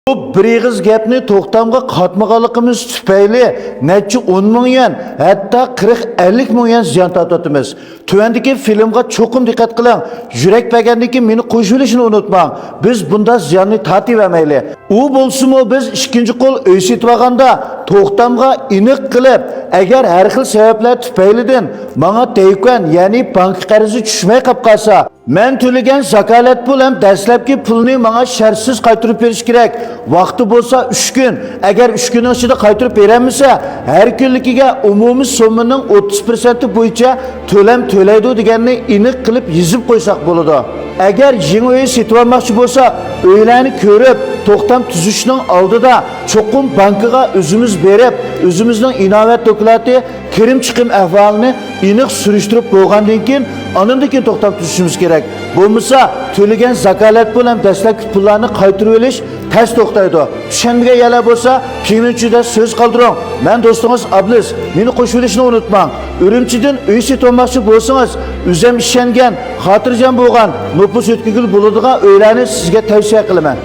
Bu bir eg'iz gapni to'xtamga qatmaganligimiz tufayli necha 10 ming yen, hatto 40-50 ming yen ziyon tortyapmiz. Tuvandagi filmga cho'qim diqqat qiling. Yurak bagandagi meni qo'shib olishni unutmang. Biz bunda ziyonni tortavermayli. U bo'lsa-mu biz ikkinchi qo'l uy setib olganda to'xtamga iniq qilib, agar har xil sabablar tufaylidan menga taykan, ya'ni bank qarzi tushmay qolib qolsa, men to'lagan zakalat pul ham dastlabki pulni menga shartsiz qaytarib berish kerak. Vaqti bo'lsa 3 kun. Agar 3 kun ichida qaytarib berolmasa, har kunligiga umumiy summaning 30% bo'yicha to'lam to'laydi deganni aniq qilib yozib qo'ysak bo'ladi. Agar yangi uy setib olmoqchi bo'lsa, uylarni ko'rib, to'xtam tuzishning oldida cho'qim bankiga o'zimiz berib, o'zimizning inovat doklati, kirim chiqim ahvolini aniq surishtirib bo'lgandan keyin andan keyin to'xtam tuzishimiz kerak. Bo'lmasa, to'lagan zakalat bilan dastlabki pullarni qaytarib olish tez to'xtaydi. Shanbaga yana bo'lsa, keyinchida so'z qoldiring. Men do'stingiz Ablis, meni qo'shib olishni unutmang. Urumchidan uy setib olmoqchi bo'lsangiz, o'zim ishongan, xotirjam bo'lgan, nopus o'tkazil bo'ladigan uylarni sizga tavsiya qilaman.